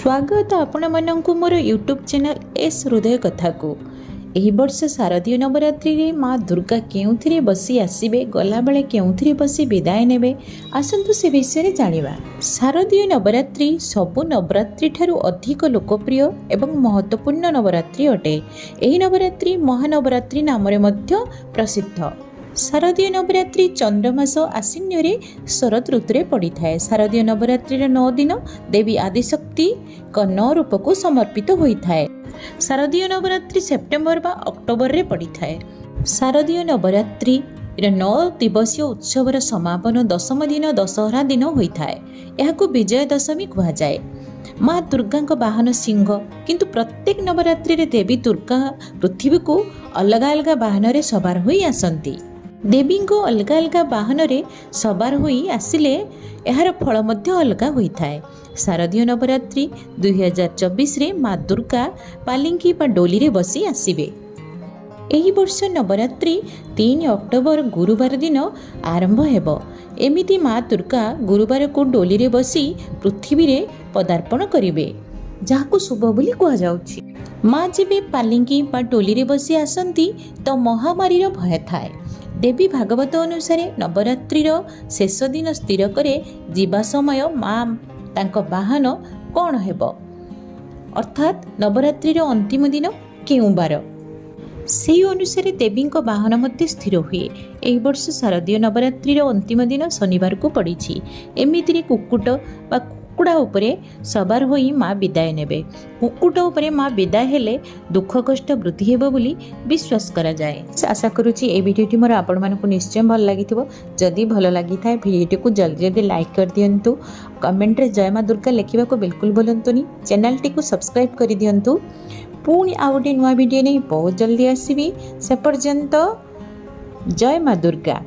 स्वागत आपण मानक मोर यूट्यूब चैनल एस हृदय कथा को। एही वर्ष शारदीय नवरात्रि रे माँ दुर्गा केउथिरे बसी आसीबे गला बेले केउथिरे बसी विदाय नेबे आसंतु से विषय जानिबा। शारदीय नवरात्रि सबु नवरात्रि ठारू अधिक लोकप्रिय एवं महत्वपूर्ण नवरात्रि अटे। एही नवरात्रि महानवरात्रि नाम रे मध्य प्रसिद्ध। शारदीय नवरात्रि चंद्रमास आश्विन शरद ऋतु पड़ी थाए। शारदीय नवरात्रि 9 दिन देवी आदिशक्ति 9 रूप को समर्पित होता है। शारदीय नवरात्रि सेप्टेम्बर बा अक्टोबर रे पड़ी थाए। शारदीय नवरात्रि 9 दिवसीय उत्सवर समापन दशम दिन दशहरा दिन होता है। यह विजय दशमी कहा जाए। माँ दुर्गा वाहन सिंह, किंतु प्रत्येक नवरात्रि रे देवी दुर्गा पृथ्वी को अलग अलग वाहन रे सवार होई आसंती। देवी को अलग अलग वाहन रे सवार होई आसिले यार फल मध्य अलग होता है। शारदीय नवरात्रि 2024 रे माँ दुर्गा पालिंकी बा डोली रे बसी आसिबे। एही वर्ष नवरात्रि 3 अक्टोबर गुरुवार दिन आरंभ हेबो। एमिति माँ दुर्गा गुरुवार को डोली रे बसी पृथ्वी रे पदार्पण करिवे, जाहाको शुभ बोली कहा जाउछि। माँ जेबे पालिंकी बा डोली रे बसी आसंती तो महामारी रो भय थाए। देवी भागवत अनुसार नवरात्रिर शेष दिन स्थिर करे जीवा समय माँ तांको वाहन कौन हेबो, अर्थात नवरात्रिर अंतिम दिन केउं बार से अनुसार देवी वाहन मध्य स्थिर हुए। एही वर्ष शारदीय नवरात्रिर अंतिम दिन शनिवार को पड़ी। एमितिरे कुक्कुट बा कुकुड़ा उपरे सवार होई माँ विदाय नेबे। कुक्कुट उपरे माँ विदाय हेले दुख कष्ट वृद्धि हेबो बोली विश्वास करा जाए। आशा करूची ए वीडियोटी मोर आपण मानकु निश्चय भल लागिथिबो। जदि भल लागि थाए वीडियोटी को जल्दी जल्दी लाइक कर दियंतु। कमेंट रे जय माँ दुर्गा लिखिबा को बिल्कुल भूलंतुनी। चैनल टी को सब्सक्राइब कर दियंतु। पुणी आ गोटे नुआ वीडियो नहीं बहुत जल्दी आसीबी। से पर्यंत जय माँ दुर्गा।